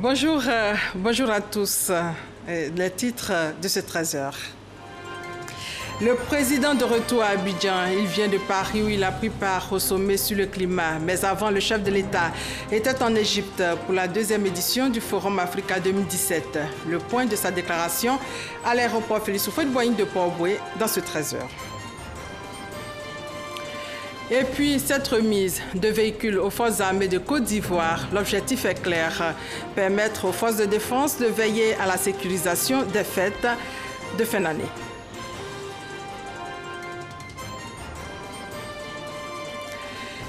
Bonjour à tous. Les titres de ce 13h. Le président de retour à Abidjan, il vient de Paris où il a pris part au sommet sur le climat. Mais avant, le chef de l'État était en Égypte pour la deuxième édition du Forum Africa 2017. Le point de sa déclaration à l'aéroport Félix Houphouët-Boigny de Port-Bouët dans ce 13h. Et puis, cette remise de véhicules aux forces armées de Côte d'Ivoire, l'objectif est clair, permettre aux forces de défense de veiller à la sécurisation des fêtes de fin d'année.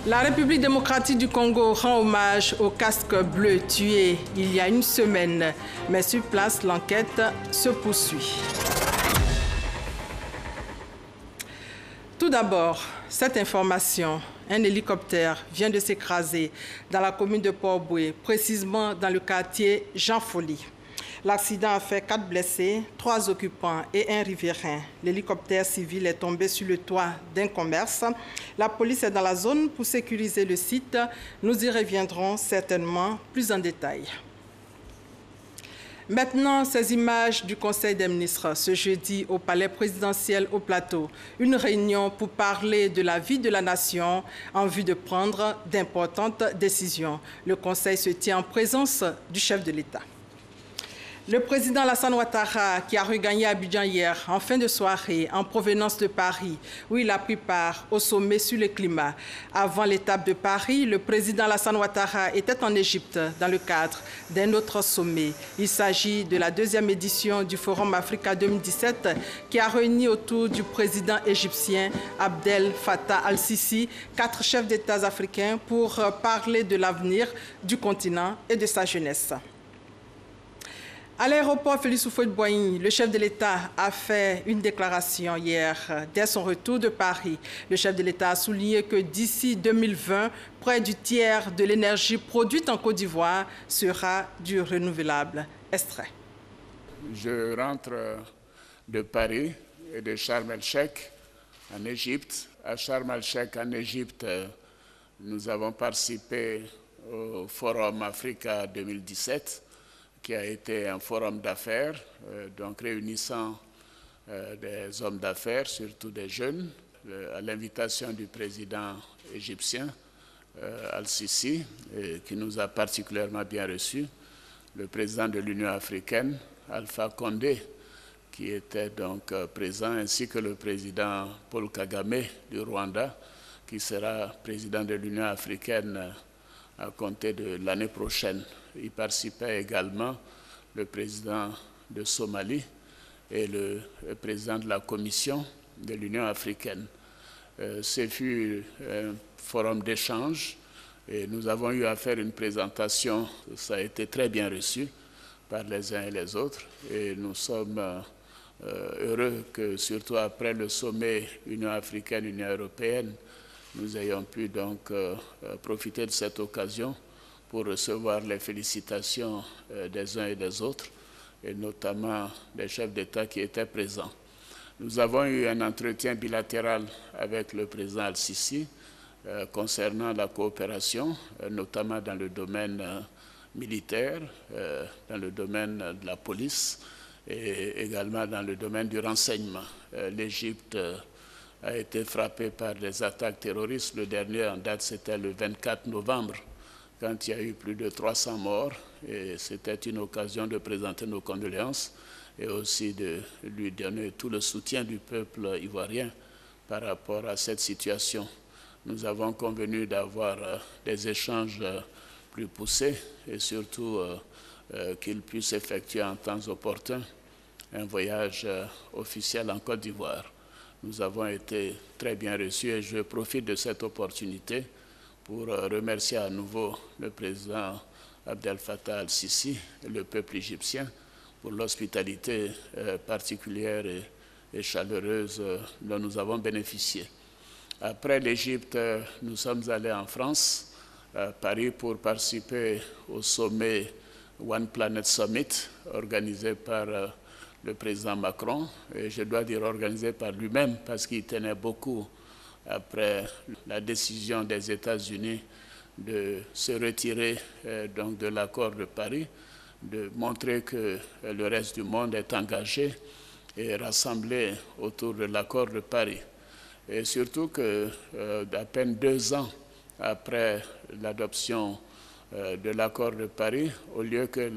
La République démocratique du Congo rend hommage aux casques bleus tués il y a une semaine, mais sur place, l'enquête se poursuit. Tout d'abord, cette information, un hélicoptère vient de s'écraser dans la commune de Port-Bouët, précisément dans le quartier Jean Folly. L'accident a fait 4 blessés, 3 occupants et 1 riverain. L'hélicoptère civil est tombé sur le toit d'un commerce. La police est dans la zone pour sécuriser le site. Nous y reviendrons certainement plus en détail. Maintenant, ces images du Conseil des ministres ce jeudi au Palais présidentiel au Plateau. Une réunion pour parler de la vie de la nation en vue de prendre d'importantes décisions. Le Conseil se tient en présence du chef de l'État. Le président Alassane Ouattara, qui a regagné Abidjan hier en fin de soirée en provenance de Paris, où il a pris part au sommet sur le climat. Avant l'étape de Paris, le président Alassane Ouattara était en Égypte dans le cadre d'un autre sommet. Il s'agit de la deuxième édition du Forum Africa 2017 qui a réuni autour du président égyptien Abdel Fattah al-Sisi 4 chefs d'État africains pour parler de l'avenir du continent et de sa jeunesse. À l'aéroport Félix Houphouët-Boigny, le chef de l'État a fait une déclaration hier, dès son retour de Paris. Le chef de l'État a souligné que d'ici 2020, près du tiers de l'énergie produite en Côte d'Ivoire sera du renouvelable. Extrait. Je rentre de Paris et de Sharm el-Sheikh en Égypte. À Sharm el-Sheikh en Égypte, nous avons participé au Forum Africa 2017. Qui a été un forum d'affaires, donc réunissant des hommes d'affaires, surtout des jeunes, à l'invitation du président égyptien Al-Sisi, qui nous a particulièrement bien reçus, le président de l'Union africaine, Alpha Condé, qui était donc présent, ainsi que le président Paul Kagame du Rwanda, qui sera président de l'Union africaine à compter de l'année prochaine. Y participait également le président de Somalie et le président de la Commission de l'Union africaine. Ce fut un forum d'échange et nous avons eu à faire une présentation. Ça a été très bien reçu par les uns et les autres et nous sommes heureux que, surtout après le sommet Union africaine-Union européenne, nous ayons pu donc profiter de cette occasion pour recevoir les félicitations des uns et des autres, et notamment des chefs d'État qui étaient présents. Nous avons eu un entretien bilatéral avec le président Al-Sisi concernant la coopération, notamment dans le domaine militaire, dans le domaine de la police et également dans le domaine du renseignement. L'Égypte a été frappée par des attaques terroristes. Le dernier en date, c'était le 24 novembre, quand il y a eu plus de 300 morts. Et c'était une occasion de présenter nos condoléances et aussi de lui donner tout le soutien du peuple ivoirien par rapport à cette situation. Nous avons convenu d'avoir des échanges plus poussés et surtout qu'il puisse effectuer en temps opportun un voyage officiel en Côte d'Ivoire. Nous avons été très bien reçus et je profite de cette opportunité pour remercier à nouveau le président Abdel Fattah al-Sisi et le peuple égyptien pour l'hospitalité particulière et chaleureuse dont nous avons bénéficié. Après l'Égypte, nous sommes allés en France, à Paris, pour participer au sommet One Planet Summit organisé par le président Macron, et je dois dire organisé par lui-même parce qu'il tenait beaucoup après la décision des États-Unis de se retirer donc de l'accord de Paris. de montrer que le reste du monde est engagé et rassemblé autour de l'accord de Paris. Et surtout qu'à peine 2 ans après l'adoption de l'accord de Paris, au lieu que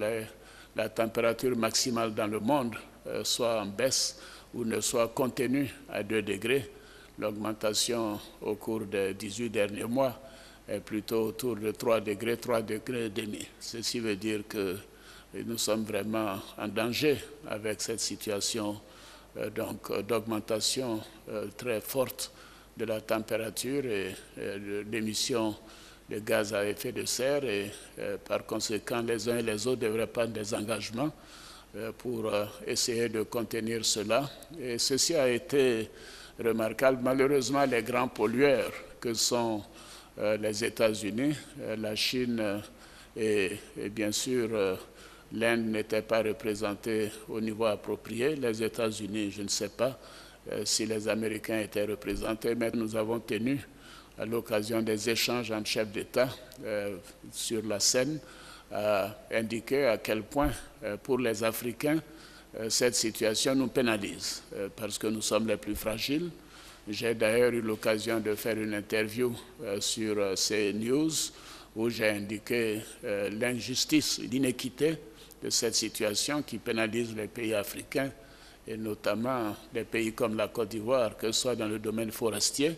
la température maximale dans le monde soit en baisse ou ne soit contenue à 2 degrés, l'augmentation au cours des 18 derniers mois est plutôt autour de 3 degrés et demi. Ceci veut dire que nous sommes vraiment en danger avec cette situation d'augmentation très forte de la température et de l'émission de gaz à effet de serre et par conséquent les uns et les autres devraient prendre des engagements pour essayer de contenir cela. Et ceci a été remarquable. Malheureusement, les grands pollueurs que sont les États-Unis, la Chine et bien sûr l'Inde n'étaient pas représentés au niveau approprié. Les États-Unis, je ne sais pas si les Américains étaient représentés, mais nous avons tenu à l'occasion des échanges entre chefs d'État sur la scène à indiquer à quel point pour les Africains cette situation nous pénalise parce que nous sommes les plus fragiles. J'ai d'ailleurs eu l'occasion de faire une interview sur CNews où j'ai indiqué l'injustice, l'inéquité de cette situation qui pénalise les pays africains et notamment des pays comme la Côte d'Ivoire, que ce soit dans le domaine forestier,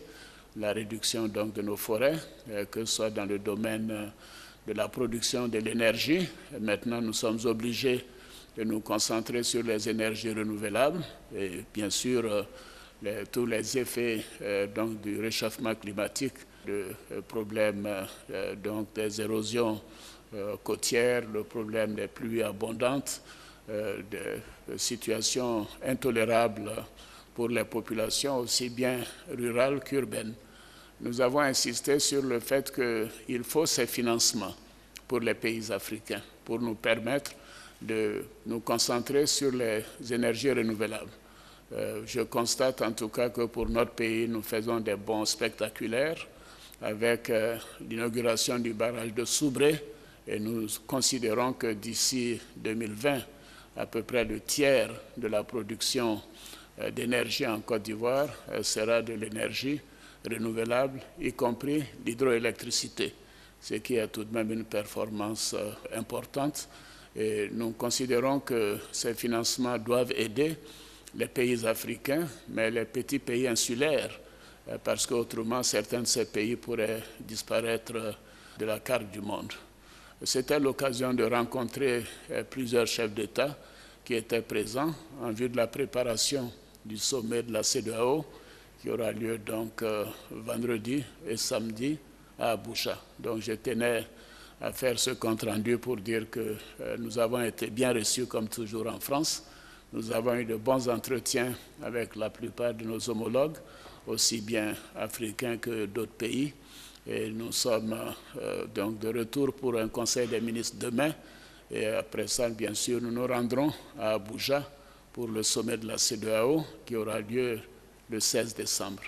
la réduction donc de nos forêts, que ce soit dans le domaine de la production de l'énergie. Maintenant, nous sommes obligés de nous concentrer sur les énergies renouvelables et bien sûr tous les effets donc, du réchauffement climatique, de problèmes donc, des érosions côtières, le problème des pluies abondantes, de situations intolérables pour les populations aussi bien rurales qu'urbaines. Nous avons insisté sur le fait qu'il faut ces financements pour les pays africains pour nous permettre de nous concentrer sur les énergies renouvelables. Je constate en tout cas que pour notre pays, nous faisons des bons spectaculaires avec l'inauguration du barrage de Soubré et nous considérons que d'ici 2020, à peu près le tiers de la production d'énergie en Côte d'Ivoire sera de l'énergie renouvelable, y compris l'hydroélectricité, ce qui est tout de même une performance importante. Et nous considérons que ces financements doivent aider les pays africains, mais les petits pays insulaires, parce qu'autrement, certains de ces pays pourraient disparaître de la carte du monde. C'était l'occasion de rencontrer plusieurs chefs d'État qui étaient présents en vue de la préparation du sommet de la CEDEAO qui aura lieu donc vendredi et samedi à Abuja. Donc je tenais à faire ce compte-rendu pour dire que nous avons été bien reçus comme toujours en France. Nous avons eu de bons entretiens avec la plupart de nos homologues, aussi bien africains que d'autres pays. Et nous sommes donc de retour pour un conseil des ministres demain. Et après ça, bien sûr, nous nous rendrons à Abuja pour le sommet de la CEDEAO qui aura lieu le 16 décembre.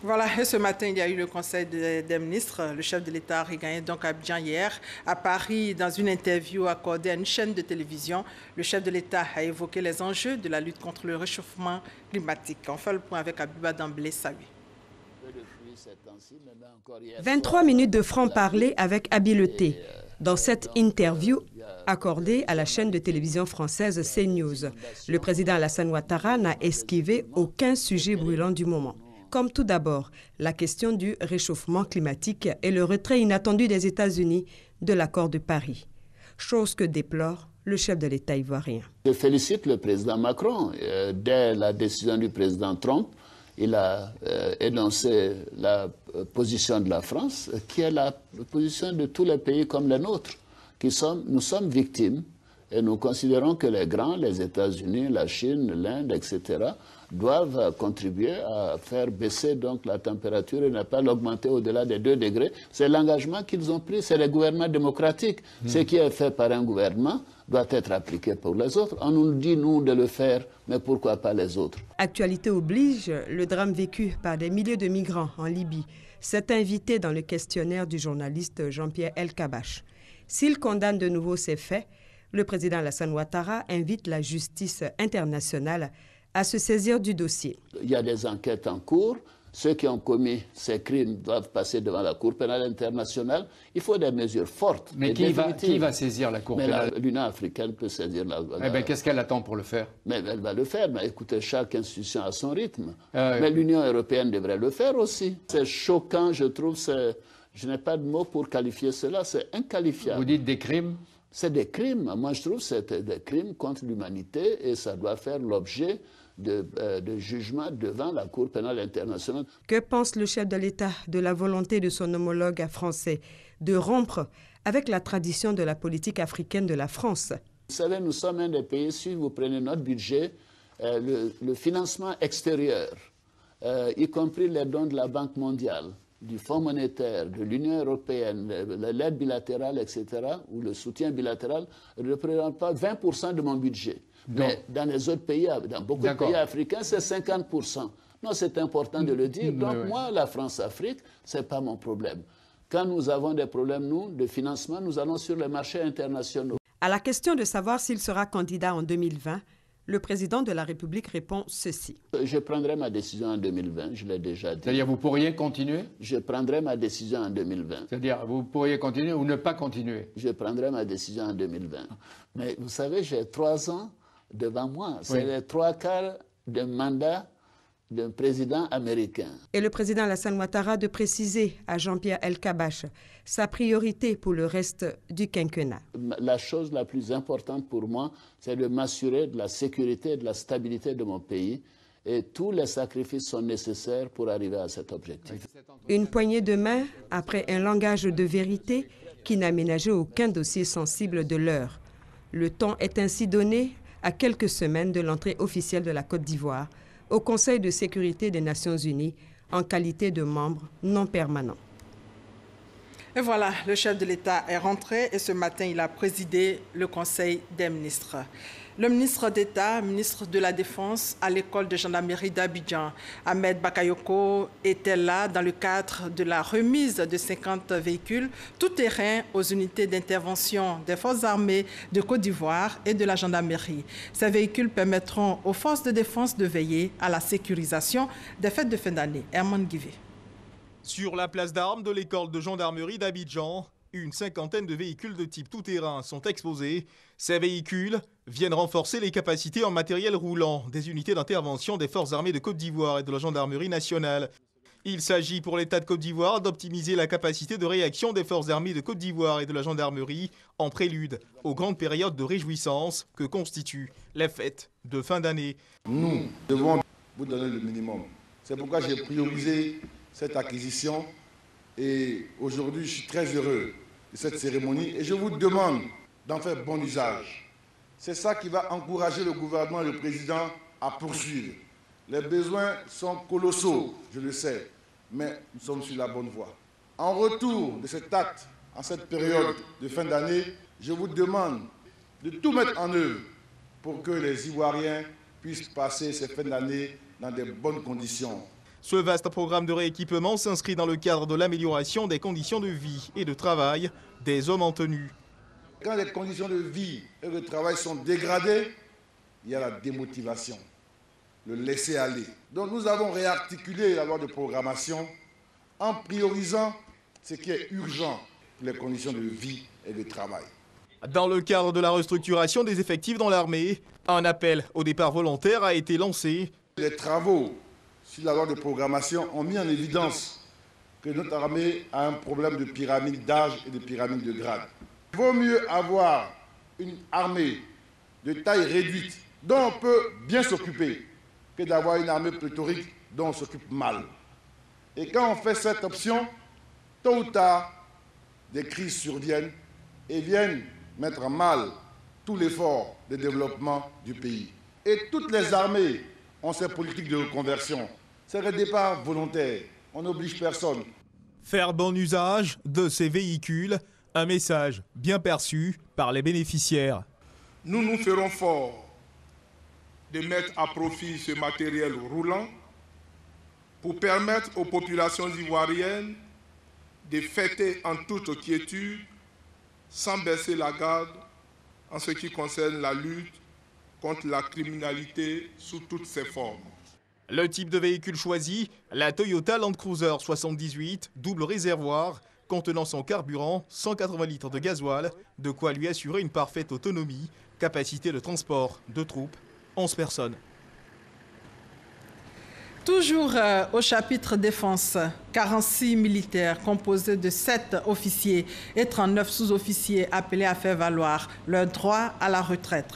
Voilà, et ce matin, il y a eu le Conseil des ministres. Le chef de l'État a regagné donc Abidjan hier. À Paris, dans une interview accordée à une chaîne de télévision, le chef de l'État a évoqué les enjeux de la lutte contre le réchauffement climatique. On fait le point avec Abiba Damblé-Sawi. 23 minutes de franc-parler avec habileté. Dans cette interview accordée à la chaîne de télévision française CNews, le président Alassane Ouattara n'a esquivé aucun sujet brûlant du moment. Comme tout d'abord, la question du réchauffement climatique et le retrait inattendu des États-Unis de l'accord de Paris, chose que déplore le chef de l'État ivoirien. Je félicite le président Macron. Dès la décision du président Trump, il a énoncé la position de la France, qui est la position de tous les pays comme les nôtres. Nous sommes victimes et nous considérons que les grands, les États-Unis, la Chine, l'Inde, etc., doivent contribuer à faire baisser donc la température et ne pas l'augmenter au-delà des 2 degrés. C'est l'engagement qu'ils ont pris, c'est les gouvernements démocratiques. Ce qui est fait par un gouvernement doit être appliqué pour les autres. On nous dit, nous, de le faire, mais pourquoi pas les autres? Actualité oblige, le drame vécu par des milliers de migrants en Libye s'est invité dans le questionnaire du journaliste Jean-Pierre Elkabbach. S'il condamne de nouveau ces faits, le président Alassane Ouattara invite la justice internationale à se saisir du dossier. Il y a des enquêtes en cours. Ceux qui ont commis ces crimes doivent passer devant la Cour pénale internationale. Il faut des mesures fortes. Mais qui va saisir la Cour pénale? L'Union africaine peut saisir la... Eh bien, qu'est-ce qu'elle attend pour le faire? Mais elle va le faire. Mais écoutez, chaque institution a son rythme. Mais l'Union européenne devrait le faire aussi. C'est choquant, je trouve. Je n'ai pas de mots pour qualifier cela. C'est inqualifiable. Vous dites des crimes? C'est des crimes. Moi, je trouve que c'est des crimes contre l'humanité et ça doit faire l'objet de jugement devant la Cour pénale internationale. Que pense le chef de l'État de la volonté de son homologue français de rompre avec la tradition de la politique africaine de la France? Vous savez, nous sommes un des pays, si vous prenez notre budget, le financement extérieur, y compris les dons de la Banque mondiale, du Fonds monétaire, de l'Union européenne, l'aide bilatérale, etc., ou le soutien bilatéral, ne représente pas 20% de mon budget. Mais dans les autres pays, dans beaucoup de pays africains, c'est 50%. Non, c'est important de le dire. Donc moi, la France-Afrique, ce n'est pas mon problème. Quand nous avons des problèmes, nous, de financement, nous allons sur les marchés internationaux. À la question de savoir s'il sera candidat en 2020, le président de la République répond ceci. Je prendrai ma décision en 2020, je l'ai déjà dit. C'est-à-dire vous pourriez continuer? Je prendrai ma décision en 2020. C'est-à-dire vous pourriez continuer ou ne pas continuer? Je prendrai ma décision en 2020. Mais vous savez, j'ai 3 ans devant moi. C'est les 3/4 d'un mandat d'un président américain. Et le président Alassane Ouattara de préciser à Jean-Pierre El-Kabach sa priorité pour le reste du quinquennat. La chose la plus importante pour moi, c'est de m'assurer de la sécurité et de la stabilité de mon pays. Et tous les sacrifices sont nécessaires pour arriver à cet objectif. Une poignée de main après un langage de vérité qui n'a ménagé aucun dossier sensible de l'heure. Le temps est ainsi donné à quelques semaines de l'entrée officielle de la Côte d'Ivoire au Conseil de sécurité des Nations Unies en qualité de membre non permanent. Et voilà, le chef de l'État est rentré et ce matin, il a présidé le Conseil des ministres. Le ministre d'État, ministre de la Défense à l'école de gendarmerie d'Abidjan, Ahmed Bakayoko, était là dans le cadre de la remise de 50 véhicules tout-terrain aux unités d'intervention des forces armées de Côte d'Ivoire et de la gendarmerie. Ces véhicules permettront aux forces de défense de veiller à la sécurisation des fêtes de fin d'année. Herman Guivé. Sur la place d'armes de l'école de gendarmerie d'Abidjan, une 50aine de véhicules de type tout-terrain sont exposés. Ces véhicules viennent renforcer les capacités en matériel roulant des unités d'intervention des forces armées de Côte d'Ivoire et de la gendarmerie nationale. Il s'agit pour l'État de Côte d'Ivoire d'optimiser la capacité de réaction des forces armées de Côte d'Ivoire et de la gendarmerie en prélude aux grandes périodes de réjouissance que constituent les fêtes de fin d'année. Nous devons vous donner le minimum. C'est pourquoi j'ai priorisé cette acquisition et aujourd'hui je suis très heureux de cette cérémonie et je vous demande d'en faire bon usage. C'est ça qui va encourager le gouvernement et le président à poursuivre. Les besoins sont colossaux, je le sais, mais nous sommes sur la bonne voie. En retour de cet acte, en cette période de fin d'année, je vous demande de tout mettre en œuvre pour que les Ivoiriens puissent passer ces fins d'année dans de bonnes conditions. Ce vaste programme de rééquipement s'inscrit dans le cadre de l'amélioration des conditions de vie et de travail des hommes en tenue. Quand les conditions de vie et de travail sont dégradées, il y a la démotivation, le laisser-aller. Donc nous avons réarticulé la loi de programmation en priorisant ce qui est urgent pour les conditions de vie et de travail. Dans le cadre de la restructuration des effectifs dans l'armée, un appel au départ volontaire a été lancé. Les travaux sur la loi de programmation ont mis en évidence que notre armée a un problème de pyramide d'âge et de pyramide de grade. Il vaut mieux avoir une armée de taille réduite dont on peut bien s'occuper que d'avoir une armée pléthorique dont on s'occupe mal. Et quand on fait cette option, tôt ou tard, des crises surviennent et viennent mettre en mal tout l'effort de développement du pays. Et toutes les armées ont ces politiques de reconversion. C'est le départ volontaire, on n'oblige personne. Faire bon usage de ces véhicules, un message bien perçu par les bénéficiaires. Nous nous ferons fort de mettre à profit ce matériel roulant pour permettre aux populations ivoiriennes de fêter en toute quiétude sans baisser la garde en ce qui concerne la lutte contre la criminalité sous toutes ses formes. Le type de véhicule choisi, la Toyota Land Cruiser 78, double réservoir, contenant son carburant, 180 litres de gasoil, de quoi lui assurer une parfaite autonomie, capacité de transport de troupes, 11 personnes. Toujours au chapitre défense, 46 militaires composés de 7 officiers et 39 sous-officiers appelés à faire valoir leur droit à la retraite.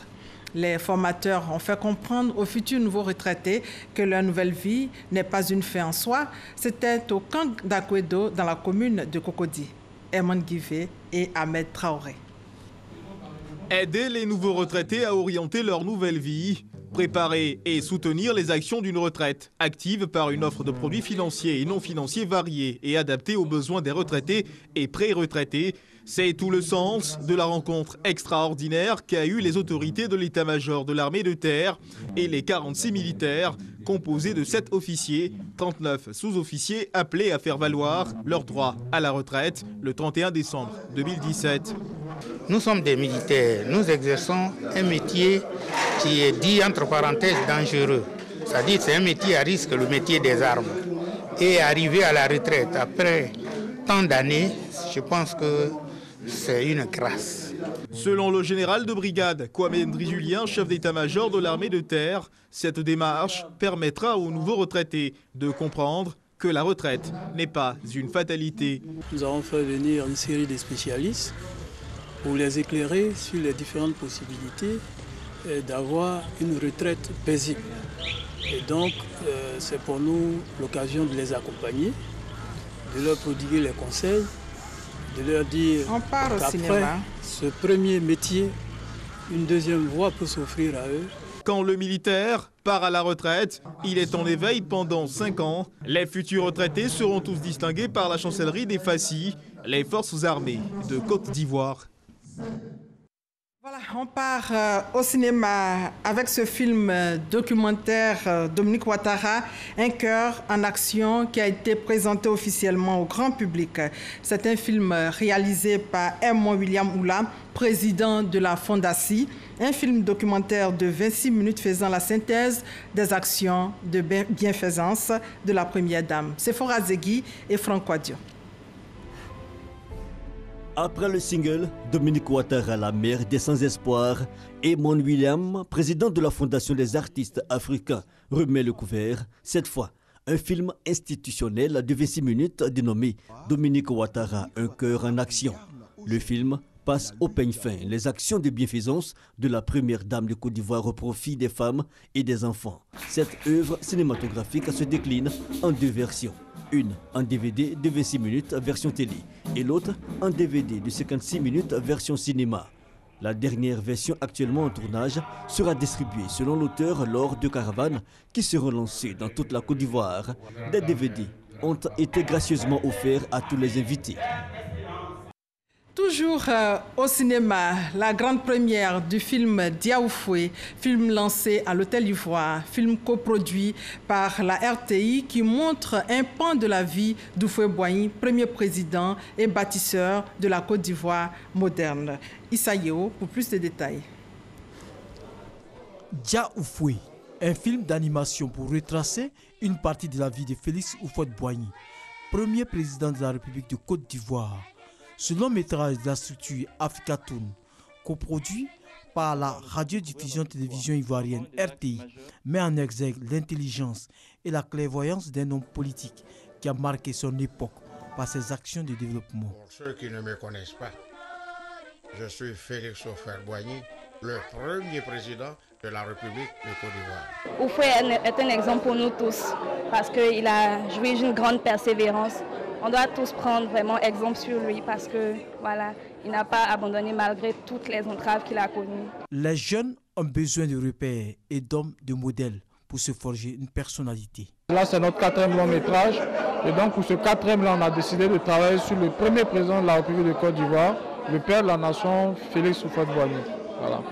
Les formateurs ont fait comprendre aux futurs nouveaux retraités que leur nouvelle vie n'est pas une fin en soi. C'était au camp d'Akwedo dans la commune de Cocody. Herman Guivet et Ahmed Traoré. Aider les nouveaux retraités à orienter leur nouvelle vie. Préparer et soutenir les actions d'une retraite active par une offre de produits financiers et non financiers variés et adaptés aux besoins des retraités et pré-retraités. C'est tout le sens de la rencontre extraordinaire qu'a eu les autorités de l'état-major de l'armée de terre et les 46 militaires composés de 7 officiers, 39 sous-officiers appelés à faire valoir leur droit à la retraite le 31 décembre 2017. Nous sommes des militaires, nous exerçons un métier qui est dit entre parenthèses dangereux. C'est-à-dire c'est un métier à risque, le métier des armes. Et arriver à la retraite après tant d'années, je pense que c'est une grâce. Selon le général de brigade Kwame Ndri-Julien, chef d'état-major de l'armée de terre, cette démarche permettra aux nouveaux retraités de comprendre que la retraite n'est pas une fatalité. Nous avons fait venir une série de spécialistes pour les éclairer sur les différentes possibilités d'avoir une retraite paisible. Et donc, c'est pour nous l'occasion de les accompagner, de leur prodiguer les conseils, de leur dire qu'après ce premier métier, une deuxième voie peut s'offrir à eux. Quand le militaire part à la retraite, il est en éveil pendant 5 ans. Les futurs retraités seront tous distingués par la chancellerie des FACI, les forces armées de Côte d'Ivoire. Voilà, on part au cinéma avec ce film documentaire Dominique Ouattara, Un cœur en action, qui a été présenté officiellement au grand public. C'est un film réalisé par M. William Oula, président de la Fondation. Un film documentaire de 26 minutes faisant la synthèse des actions de bienfaisance de la première dame. C'est Sephora Zegui et Franck Quadio. Après le single, Dominique Ouattara, la mère des sans-espoir, et Mon William, président de la Fondation des artistes africains, remet le couvert. Cette fois, un film institutionnel de 26 minutes dénommé Dominique Ouattara, un cœur en action. Le film passe au peigne fin les actions de bienfaisance de la première dame de Côte d'Ivoire au profit des femmes et des enfants. Cette œuvre cinématographique se décline en 2 versions. Une en DVD de 26 minutes version télé et l'autre en DVD de 56 minutes version cinéma. La dernière version actuellement en tournage sera distribuée selon l'auteur lors de caravanes qui seront lancées dans toute la Côte d'Ivoire. Des DVD ont été gracieusement offerts à tous les invités. Toujours au cinéma, la grande première du film Diaoufoué, film lancé à l'Hôtel Ivoire, film coproduit par la RTI qui montre un pan de la vie d'Houphouët-Boigny, premier président et bâtisseur de la Côte d'Ivoire moderne. Issa Yeo pour plus de détails. Diaoufoué, un film d'animation pour retracer une partie de la vie de Félix Houphouët-Boigny, premier président de la République de Côte d'Ivoire. Ce long métrage de la structure Africatoon, coproduit par la radiodiffusion-télévision ivoirienne RTI, met en exergue l'intelligence et la clairvoyance d'un homme politique qui a marqué son époque par ses actions de développement. Pour ceux qui ne me connaissent pas, je suis Félix Houphouët-Boigny, le premier président de la République de Côte d'Ivoire. Houphouët est un exemple pour nous tous parce qu'il a joué d'une grande persévérance. On doit tous prendre vraiment exemple sur lui parce que voilà, il n'a pas abandonné malgré toutes les entraves qu'il a connues. Les jeunes ont besoin de repères et d'hommes de modèles pour se forger une personnalité. Là, c'est notre 4e long métrage. Et donc, pour ce 4e-là, on a décidé de travailler sur le premier président de la République de Côte d'Ivoire, le père de la nation, Félix Houphouët-Boigny. Voilà.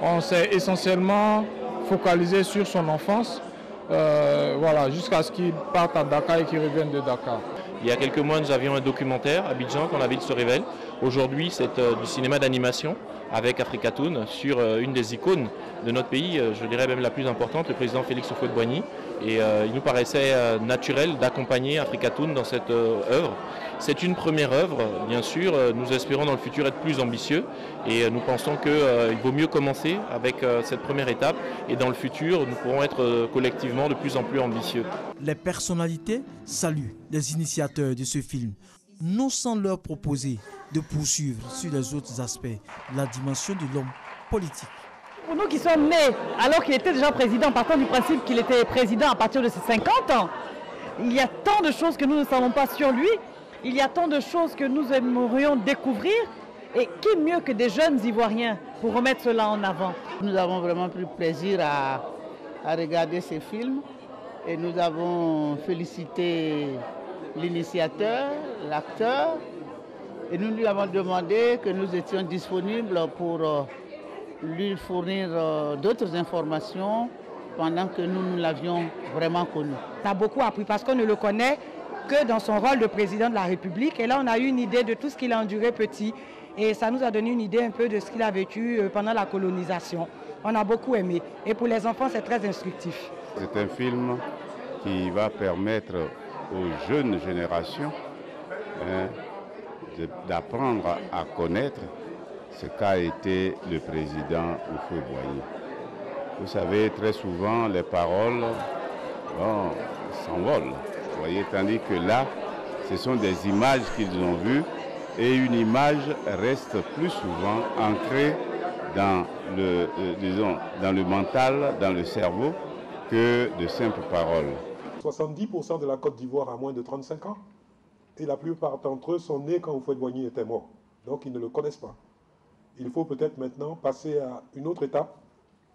On s'est essentiellement focalisé sur son enfance, voilà, jusqu'à ce qu'il parte à Dakar et qu'il revienne de Dakar. Il y a quelques mois, nous avions un documentaire, Abidjan, quand la ville se révèle. Aujourd'hui, c'est du cinéma d'animation avec Africatoon sur une des icônes de notre pays, je dirais même la plus importante, le président Félix Houphouët-Boigny. Et il nous paraissait naturel d'accompagner Africatoon dans cette œuvre. C'est une première œuvre, bien sûr. Nous espérons dans le futur être plus ambitieux et nous pensons qu'il vaut mieux commencer avec cette première étape et dans le futur, nous pourrons être collectivement de plus en plus ambitieux. Les personnalités saluent les initiateurs de ce film, non sans leur proposer de poursuivre sur les autres aspects la dimension de l'homme politique. Pour nous qui sommes nés alors qu'il était déjà président, partant du principe qu'il était président à partir de ses 50 ans, il y a tant de choses que nous ne savons pas sur lui, il y a tant de choses que nous aimerions découvrir, et qui mieux que des jeunes Ivoiriens pour remettre cela en avant. Nous avons vraiment pris plaisir à regarder ces films et nous avons félicité l'initiateur, l'acteur, et nous lui avons demandé que nous étions disponibles pour lui fournir d'autres informations pendant que nous l'avions vraiment connu. On a beaucoup appris parce qu'on ne le connaît que dans son rôle de président de la République. Et là, on a eu une idée de tout ce qu'il a enduré petit. Et ça nous a donné une idée un peu de ce qu'il a vécu pendant la colonisation. On a beaucoup aimé. Et pour les enfants, c'est très instructif. C'est un film qui va permettre aux jeunes générations d'apprendre à connaître ce qu'a été le président Houphouët-Boigny. Vous savez, très souvent, les paroles s'envolent. Vous voyez, tandis que là, ce sont des images qu'ils ont vues et une image reste plus souvent ancrée dans le mental, dans le cerveau, que de simples paroles. 70% de la Côte d'Ivoire a moins de 35 ans et la plupart d'entre eux sont nés quand Houphouët-Boigny était mort. Donc ils ne le connaissent pas. Il faut peut-être maintenant passer à une autre étape,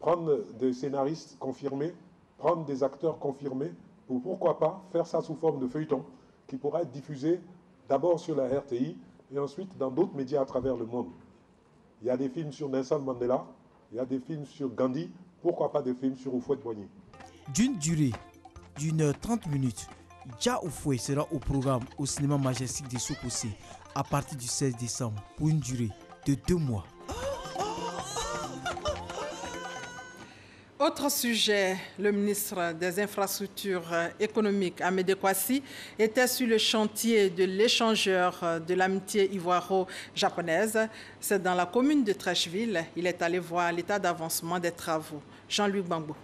prendre des scénaristes confirmés, prendre des acteurs confirmés, ou pourquoi pas faire ça sous forme de feuilleton qui pourra être diffusé d'abord sur la RTI et ensuite dans d'autres médias à travers le monde. Il y a des films sur Nelson Mandela, il y a des films sur Gandhi, pourquoi pas des films sur Houphouët-Boigny. D'une durée d'1h30, Dja Oufoué sera au programme au cinéma majestique de Sokosé à partir du 16 décembre pour une durée de 2 mois. Autre sujet, le ministre des Infrastructures économiques, Amédée Kouassi, était sur le chantier de l'échangeur de l'amitié ivoiro-japonaise. C'est dans la commune de Treichville. Il est allé voir l'état d'avancement des travaux. Jean-Luc Bangbo.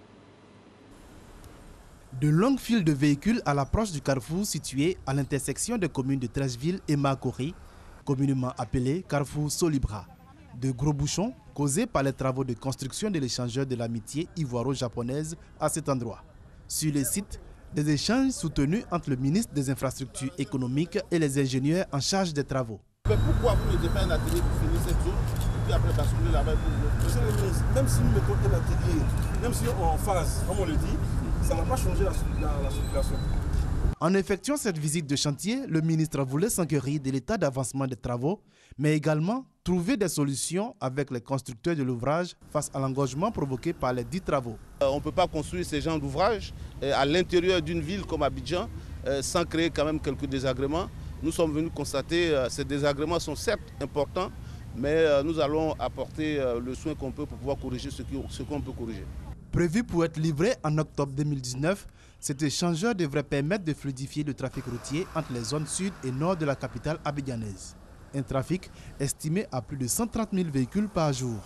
De longues files de véhicules à l'approche du carrefour situé à l'intersection des communes de Treichville et Makori, communément appelé carrefour Solibra. De gros bouchons causés par les travaux de construction de l'échangeur de l'amitié ivoiro-japonaise à cet endroit. Sur le site, des échanges soutenus entre le ministre des Infrastructures économiques et les ingénieurs en charge des travaux. Mais pourquoi vous ne mettez pas un atelier pour finir cette zone et après basculer là-bas pour vous? Monsieur le ministre, même si nous mettons un atelier, même si on est en phase, comme on le dit, ça n'a pas changé la circulation. En effectuant cette visite de chantier, le ministre voulait s'enquérir de l'état d'avancement des travaux, mais également trouver des solutions avec les constructeurs de l'ouvrage face à l'engorgement provoqué par les dits travaux. On ne peut pas construire ces genres d'ouvrages à l'intérieur d'une ville comme Abidjan sans créer quand même quelques désagréments. Nous sommes venus constater que ces désagréments sont certes importants, mais nous allons apporter le soin qu'on peut pour pouvoir corriger ce qu'on peut corriger. Prévu pour être livré en octobre 2019, cet échangeur devrait permettre de fluidifier le trafic routier entre les zones sud et nord de la capitale abidjanaise. Un trafic estimé à plus de 130 000 véhicules par jour.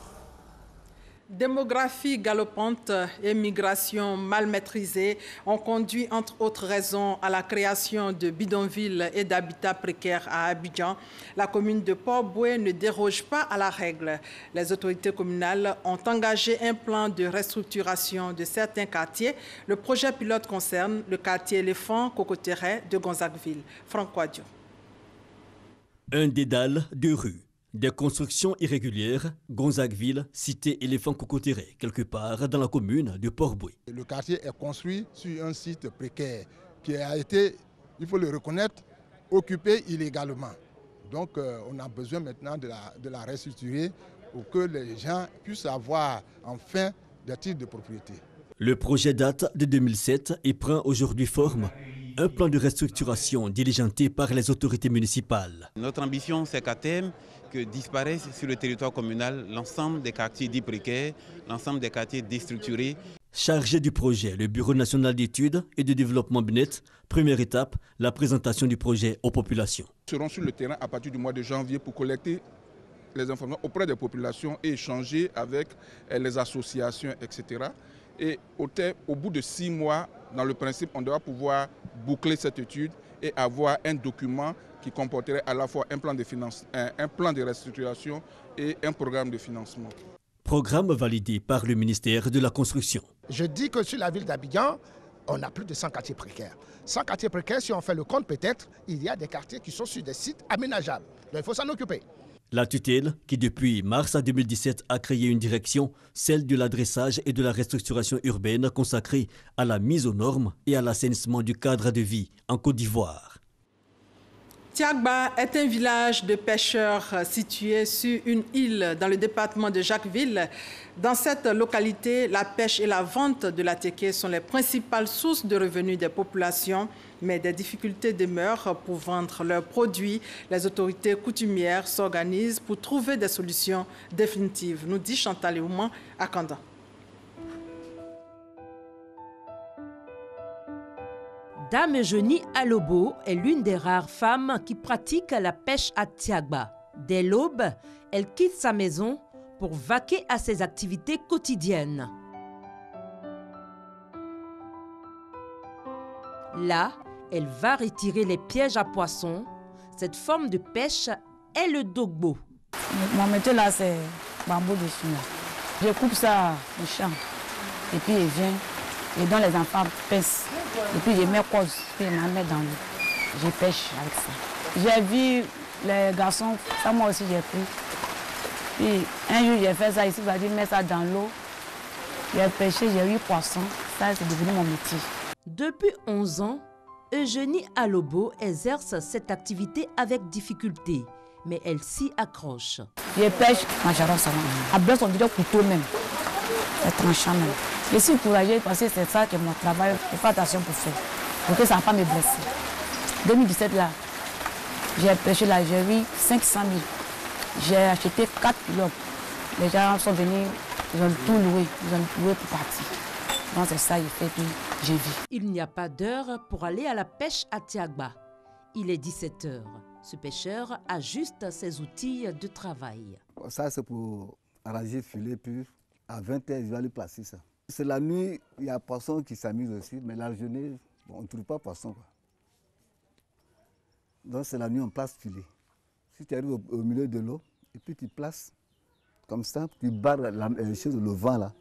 Démographie galopante et migration mal maîtrisée ont conduit, entre autres raisons, à la création de bidonvilles et d'habitats précaires à Abidjan. La commune de Port-Boué ne déroge pas à la règle. Les autorités communales ont engagé un plan de restructuration de certains quartiers. Le projet pilote concerne le quartier Éléphant Cocotéret de Gonzagueville. Franck Quadio. Un dédale de rues. Des constructions irrégulières, Gonzagueville, cité Éléphant Cocotéret, quelque part dans la commune de Port-Boué. Le quartier est construit sur un site précaire qui a été, il faut le reconnaître, occupé illégalement. Donc on a besoin maintenant de la restructurer pour que les gens puissent avoir enfin des titres de propriété. Le projet date de 2007 et prend aujourd'hui forme. Un plan de restructuration diligenté par les autorités municipales. Notre ambition, c'est qu'à terme, que disparaissent sur le territoire communal l'ensemble des quartiers dits précaires, l'ensemble des quartiers déstructurés. Chargé du projet, le Bureau national d'études et de développement BNET, première étape, la présentation du projet aux populations. Nous serons sur le terrain à partir du mois de janvier pour collecter les informations auprès des populations et échanger avec les associations, etc. Et au bout de 6 mois, dans le principe, on doit pouvoir boucler cette étude et avoir un document qui comporterait à la fois un plan de restructuration et un programme de financement. Programme validé par le ministère de la Construction. Je dis que sur la ville d'Abidjan, on a plus de 100 quartiers précaires. 100 quartiers précaires, si on fait le compte peut-être, il y a des quartiers qui sont sur des sites aménageables. Donc il faut s'en occuper. La tutelle, qui depuis mars 2017 a créé une direction, celle de l'adressage et de la restructuration urbaine consacrée à la mise aux normes et à l'assainissement du cadre de vie en Côte d'Ivoire. Tiagba est un village de pêcheurs situé sur une île dans le département de Jacquesville. Dans cette localité, la pêche et la vente de la téké sont les principales sources de revenus des populations, mais des difficultés demeurent pour vendre leurs produits. Les autorités coutumières s'organisent pour trouver des solutions définitives, nous dit Chantal Eouman à Kanda. Dame Eugénie Alobo est l'une des rares femmes qui pratiquent la pêche à Tiagba. Dès l'aube, elle quitte sa maison pour vaquer à ses activités quotidiennes. Là, elle va retirer les pièges à poissons. Cette forme de pêche est le dogbo. Mon métier là, c'est bambou de chinois. Je coupe ça au champ et puis il vient. Et donc les enfants pêchent. Et puis je mets cause, puis je m'en mets dans l'eau. Je pêche avec ça. J'ai vu les garçons, ça moi aussi j'ai pris. Puis un jour j'ai fait ça ici, il va dire mets ça dans l'eau. J'ai pêché, j'ai eu poisson. Ça c'est devenu mon métier. Depuis 11 ans, Eugénie Alobo exerce cette activité avec difficulté, mais elle s'y accroche. Je pêche, mangeron ça. À blanc on dirait couteau même. C'est tranchant même. Je suis courageux parce que c'est ça que mon travail, il faut attention pour faire, pour que ça ne va pas me blesser. 2017 là, j'ai pêché là, j'ai eu 500 000. J'ai acheté 4 kilos. Les gens sont venus, ils ont tout loué, pour partir. Donc c'est ça, il fait, puis j'ai vu. Il n'y a pas d'heure pour aller à la pêche à Tiagba. Il est 17 h. Ce pêcheur ajuste ses outils de travail. Ça c'est pour arranger le filet, puis à 20 h, je vais aller placer ça. C'est la nuit, il y a poisson qui s'amuse aussi, mais la journée, bon, on ne trouve pas poisson, quoi. Donc c'est la nuit, on place filet. Si tu arrives au milieu de l'eau, et puis tu places comme ça, tu barres le vent là.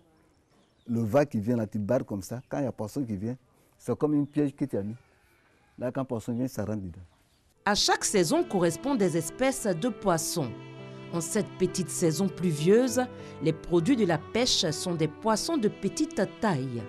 Le vent qui vient là, tu barres comme ça. Quand il y a poisson qui vient, c'est comme une piège que tu as mis. Là, quand poisson vient, ça rentre dedans. À chaque saison correspondent des espèces de poissons. En cette petite saison pluvieuse, les produits de la pêche sont des poissons de petite taille.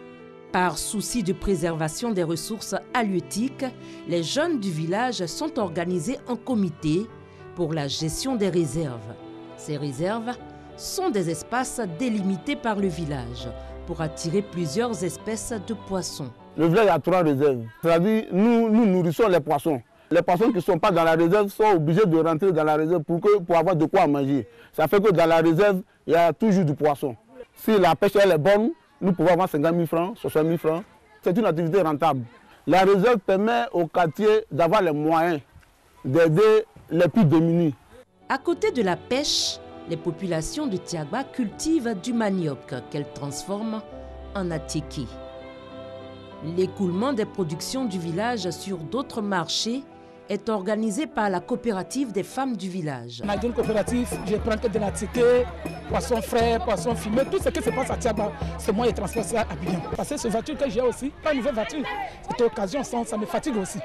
Par souci de préservation des ressources halieutiques, les jeunes du village sont organisés en comité pour la gestion des réserves. Ces réserves sont des espaces délimités par le village pour attirer plusieurs espèces de poissons. Le village a 3 réserves, c'est-à-dire nous nourrissons les poissons. Les personnes qui ne sont pas dans la réserve sont obligées de rentrer dans la réserve pour avoir de quoi manger. Ça fait que dans la réserve, il y a toujours du poisson. Si la pêche elle est bonne, nous pouvons avoir 50 000 francs, 60 000 francs. C'est une activité rentable. La réserve permet au quartier d'avoir les moyens d'aider les plus démunis. À côté de la pêche, les populations de Tiagba cultivent du manioc qu'elles transforment en atéké. L'écoulement des productions du village sur d'autres marchés est organisé par la coopérative des femmes du village. On a une coopérative, je prends que de la ticket, poisson frais, poisson fumé, tout ce qui se passe à Tiagba, c'est moi qui transporte ça à Abidjan. Parce que cette voiture que j'ai aussi, pas une nouvelle voiture, cette occasion, ça me fatigue aussi.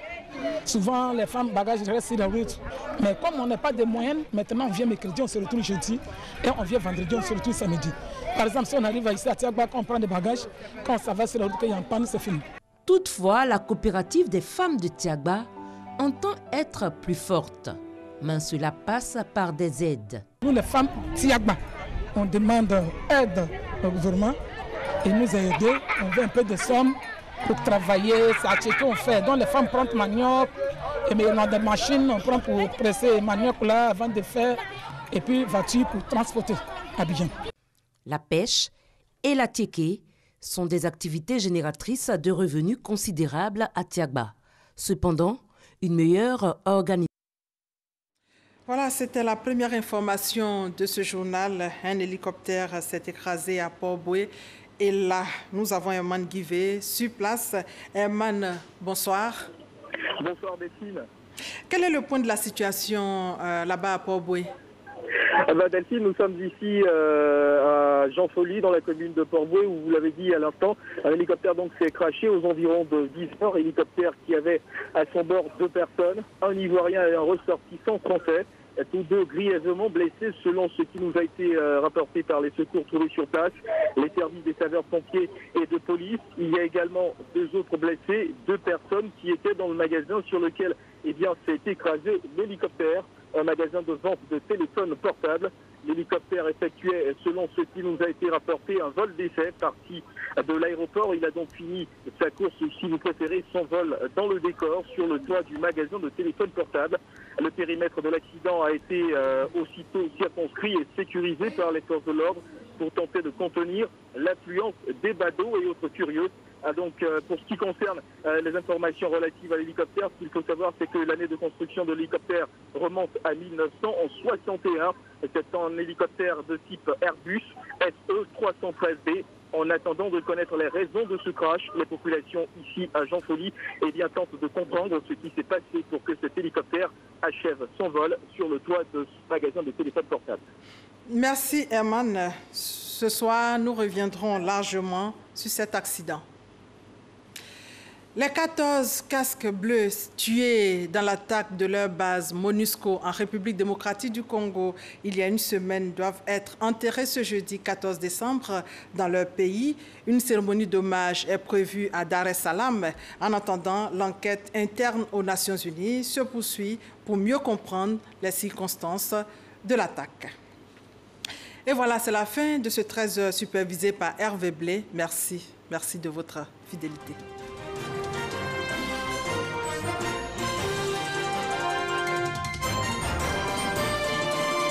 Souvent, les femmes bagages restent sur la route. Mais comme on n'a pas de moyens, maintenant on vient mercredi, on se retrouve jeudi, et on vient vendredi, on se retrouve samedi. Par exemple, si on arrive ici à Tiagba, quand on prend des bagages, quand ça va sur la route, qu'il y a un panne, c'est fini. Toutefois, la coopérative des femmes de Tiagba entend être plus forte, mais cela passe par des aides. Nous, les femmes Tiagba, on demande aide au gouvernement et nous a aidés, on veut un peu de sommes pour travailler, c'est ce qu'on fait. Donc les femmes prennent manioc, et mais dans des machines, on prend pour presser le manioc là avant de faire, et puis voiture pour transporter à Abidjan. La pêche et la tiéké sont des activités génératrices de revenus considérables à Tiagba. Cependant, une meilleure organisation. Voilà, c'était la première information de ce journal. Un hélicoptère s'est écrasé à Port-Boué. Et là, nous avons Herman Guivet sur place. Herman, bonsoir. Bonsoir, Delphine. Quel est le point de la situation là-bas à Port-Boué? Delphine, nous sommes ici à Jean-Folly, dans la commune de Port-Boué, où vous l'avez dit à l'instant, un hélicoptère donc s'est crashé aux environs de 10h. Hélicoptère qui avait à son bord 2 personnes, un Ivoirien et un ressortissant français. Tous 2 grièvement blessés selon ce qui nous a été rapporté par les secours trouvés sur place, les services des sapeurs-pompiers et de police. Il y a également 2 autres blessés, 2 personnes qui étaient dans le magasin sur lequel s'est écrasé l'hélicoptère, un magasin de vente de téléphones portables. L'hélicoptère effectuait, selon ce qui nous a été rapporté, un vol d'essai parti de l'aéroport. Il a donc fini sa course, si vous préférez, son vol dans le décor sur le toit du magasin de téléphones portables. Le périmètre de l'accident a été aussitôt circonscrit et sécurisé par les forces de l'ordre pour tenter de contenir l'affluence des badauds et autres curieux. Donc, pour ce qui concerne les informations relatives à l'hélicoptère, ce qu'il faut savoir, c'est que l'année de construction de l'hélicoptère remonte à 1961. C'est un hélicoptère de type Airbus SE-313B. En attendant de connaître les raisons de ce crash, les populations ici à Jean-Folly tentent de comprendre ce qui s'est passé pour que cet hélicoptère achève son vol sur le toit de ce magasin de téléphones portables. Merci Herman. Ce soir, nous reviendrons largement sur cet accident. Les 14 casques bleus tués dans l'attaque de leur base MONUSCO en République démocratique du Congo il y a une semaine doivent être enterrés ce jeudi 14 décembre dans leur pays. Une cérémonie d'hommage est prévue à Dar es Salaam. En attendant, l'enquête interne aux Nations Unies se poursuit pour mieux comprendre les circonstances de l'attaque. Et voilà, c'est la fin de ce 13h supervisé par Hervé Blé. Merci de votre fidélité.